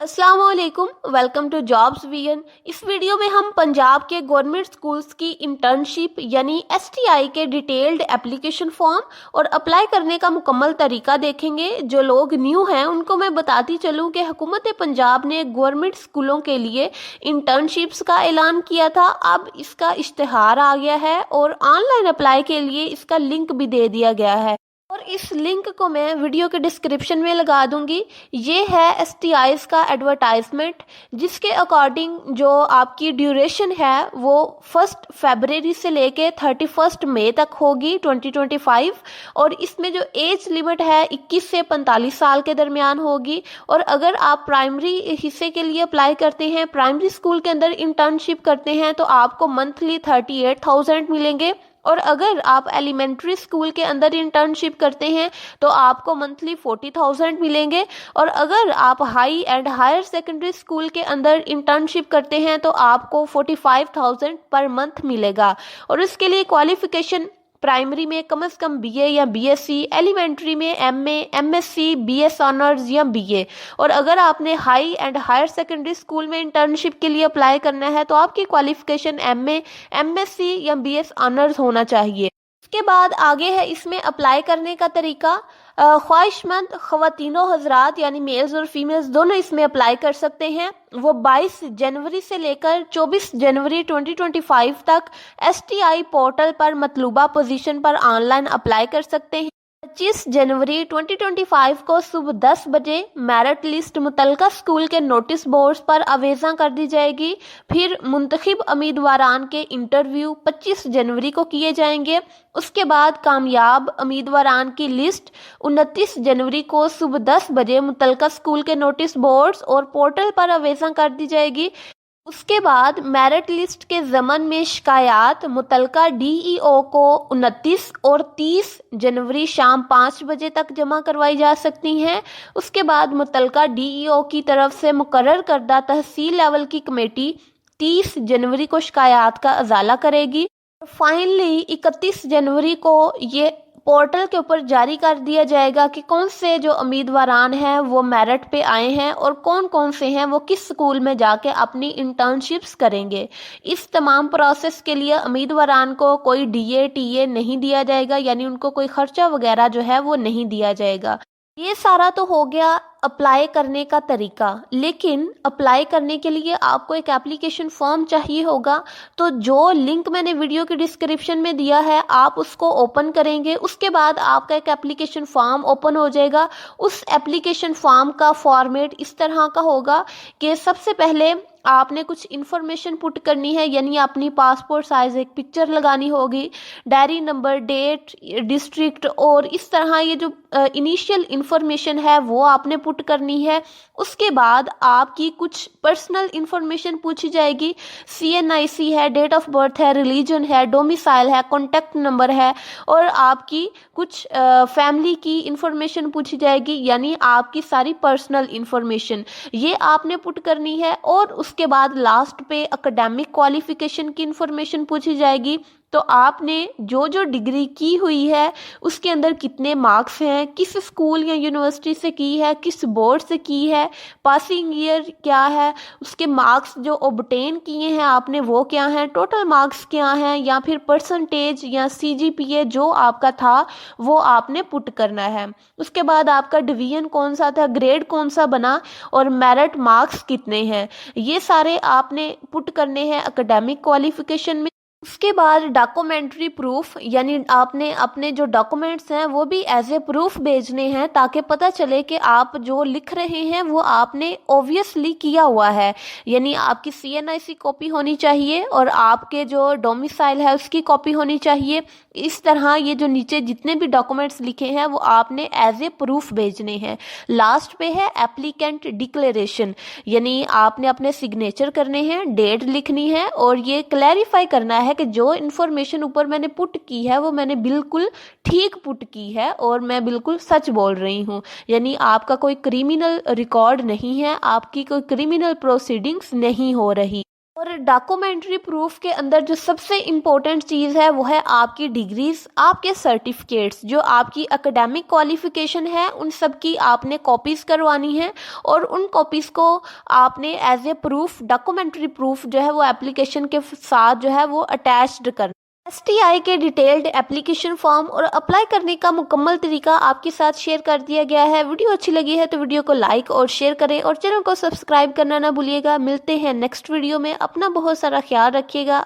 अस्सलाम वालेकुम, welcome to jobs VN. इस वीडियो में हम पंजाब के गवर्नमेंट स्कूल्स की इंटर्नशिप यानी एसटीआई के डिटेल्ड एप्लीकेशन फॉर्म और अप्लाई करने का मुकम्मल तरीका देखेंगे। जो लोग न्यू हैं उनको मैं बताती चलूं कि हुकूमत पंजाब ने गवर्नमेंट स्कूलों के लिए इंटर्नशिप्स का ऐलान किया था। अब इसका इश्तिहार आ गया है और ऑनलाइन अप्लाई के लिए इसका लिंक भी दे दिया गया है और इस लिंक को मैं वीडियो के डिस्क्रिप्शन में लगा दूंगी। ये है एसटीआईज का एडवर्टाइजमेंट, जिसके अकॉर्डिंग जो आपकी ड्यूरेशन है वो 1 फरवरी से लेके 31 मई तक होगी 2025 और इसमें जो एज लिमिट है 21 से 45 साल के दरमियान होगी। और अगर आप प्राइमरी हिस्से के लिए अप्लाई करते हैं, प्राइमरी स्कूल के अंदर इंटर्नशिप करते हैं तो आपको मंथली 38,000 मिलेंगे और अगर आप एलिमेंट्री स्कूल के अंदर इंटर्नशिप करते हैं तो आपको मंथली 40,000 मिलेंगे और अगर आप high and higher secondary school के अंदर इंटर्नशिप करते हैं तो आपको 45,000 पर मंथ मिलेगा। और इसके लिए क्वालिफिकेशन प्राइमरी में कम से कम बीए या बीएससी, एलिमेंट्री में एमए, एमएससी, बीएस ऑनर्स या बीए। और अगर आपने high and higher secondary school में इंटर्नशिप के लिए अप्लाई करना है तो आपकी क्वालिफिकेशन एमए, एमएससी या बीएस ऑनर्स होना चाहिए। इसके बाद आगे है इसमें अप्लाई करने का तरीका। ख्वाहिशमंद ख़वातीनो हजरात यानी मेल्स और फीमेल्स दोनों इसमें अप्लाई कर सकते हैं। वो 22 जनवरी से लेकर 24 जनवरी 2025 तक एसटीआई पोर्टल पर मतलूबा पोजीशन पर ऑनलाइन अप्लाई कर सकते हैं। 25 जनवरी 2025 को सुबह 10 बजे मेरिट लिस्ट मुतलका स्कूल के नोटिस बोर्ड्स पर आवेज़ा कर दी जाएगी। फिर मुंतखब उम्मीदवारान के इंटरव्यू 25 जनवरी को किए जाएंगे। उसके बाद कामयाब उम्मीदवारान की लिस्ट 29 जनवरी को सुबह 10 बजे मुतलका स्कूल के नोटिस बोर्ड्स और पोर्टल पर आवेज़ा कर दी जाएगी। उसके बाद मेरिट लिस्ट के ज़मन में शिकायत मुतलका डीईओ को 29 और 30 जनवरी शाम 5 बजे तक जमा करवाई जा सकती हैं। उसके बाद मुतलका डीईओ की तरफ से मुकर्रर करदा तहसील लेवल की कमेटी 30 जनवरी को शिकायत का अजाला करेगी। फाइनली 31 जनवरी को ये पोर्टल के ऊपर जारी कर दिया जाएगा कि कौन से जो उम्मीदवारान हैं वो मेरिट पे आए हैं और कौन कौन से हैं वो किस स्कूल में जाके अपनी इंटर्नशिप्स करेंगे। इस तमाम प्रोसेस के लिए उम्मीदवारान को कोई डीए टीए नहीं दिया जाएगा, यानी उनको कोई खर्चा वगैरह जो है वो नहीं दिया जाएगा। ये सारा तो हो गया अप्लाई करने का तरीका, लेकिन अप्लाई करने के लिए आपको एक एप्लीकेशन फॉर्म चाहिए होगा। तो जो लिंक मैंने वीडियो के डिस्क्रिप्शन में दिया है आप उसको ओपन करेंगे, उसके बाद आपका एक एप्लीकेशन फॉर्म ओपन हो जाएगा। उस एप्लीकेशन फॉर्म का फॉर्मेट इस तरह का होगा कि सबसे पहले आपने कुछ इन्फॉर्मेशन पुट करनी है, यानी अपनी पासपोर्ट साइज एक पिक्चर लगानी होगी, डायरी नंबर, डेट, डिस्ट्रिक्ट और इस तरह ये जो इनिशियल इन्फॉर्मेशन है वो आपने पुट करनी है। उसके बाद आपकी कुछ पर्सनल इन्फॉर्मेशन पूछी जाएगी। सीएनआईसी है, डेट ऑफ बर्थ है, रिलीजन है, डोमिसाइल है, कॉन्टैक्ट नंबर है और आपकी कुछ फैमिली की इन्फॉर्मेशन पूछी जाएगी, यानी आपकी सारी पर्सनल इन्फॉर्मेशन ये आपने पुट करनी है। और उसके बाद लास्ट पे एकेडमिक क्वालिफिकेशन की इन्फॉर्मेशन पूछी जाएगी। तो आपने जो जो डिग्री की हुई है उसके अंदर कितने मार्क्स हैं, किस स्कूल या यूनिवर्सिटी से की है, किस बोर्ड से की है, पासिंग ईयर क्या है, उसके मार्क्स जो ऑब्टेन किए हैं आपने वो क्या हैं, टोटल मार्क्स क्या हैं, या फिर परसेंटेज या सीजीपीए जो आपका था वो आपने पुट करना है। उसके बाद आपका डिवीजन कौन सा था, ग्रेड कौन सा बना और मेरिट मार्क्स कितने हैं, ये सारे आपने पुट करने हैं एकेडमिक क्वालिफिकेशन में। उसके बाद डॉक्यूमेंट्री प्रूफ, यानी आपने अपने जो डॉक्यूमेंट्स हैं वो भी एज ए प्रूफ भेजने हैं ताकि पता चले कि आप जो लिख रहे हैं वो आपने ऑब्वियसली किया हुआ है। यानी आपकी सीएनआईसी कॉपी होनी चाहिए और आपके जो डोमिसाइल है उसकी कॉपी होनी चाहिए। इस तरह ये जो नीचे जितने भी डॉक्यूमेंट्स लिखे हैं वो आपने एज ए प्रूफ भेजने हैं। लास्ट पे है एप्लीकेंट डिक्लेरेशन, यानी आपने अपने सिग्नेचर करने हैं, डेट लिखनी है और ये क्लैरिफाई करना है कि जो इन्फॉर्मेशन ऊपर मैंने पुट की है वो मैंने बिल्कुल ठीक पुट की है और मैं बिल्कुल सच बोल रही हूँ। यानी आपका कोई क्रिमिनल रिकॉर्ड नहीं है, आपकी कोई क्रिमिनल प्रोसीडिंग्स नहीं हो रही। اور ڈاکومنٹری پروف کے اندر جو سب سے امپورٹنٹ چیز ہے وہ ہے آپ کی ڈگریز، آپ کے سرٹیفکیٹس، جو آپ کی اکیڈیمک کوالیفیکیشن ہے ان سب کی آپ نے کاپیز کروانی ہے، اور ان کاپیز کو آپ نے as a proof, documentary proof جو ہے وہ اپلیکیشن کے ساتھ جو ہے وہ اٹیچڈ کرنا۔ ایس ٹی آئی کے ڈیٹیلڈ اپلیکیشن فارم اور اپلائی کرنے کا مکمل طریقہ آپ کے ساتھ شیئر کر دیا گیا ہے۔ ویڈیو اچھی لگی ہے تو ویڈیو کو لائک اور شیئر کریں، اور چینل کو سبسکرائب کرنا نہ بھولیے گا۔ ملتے ہیں نیکسٹ ویڈیو میں، اپنا بہت سارا خیال رکھیے گا۔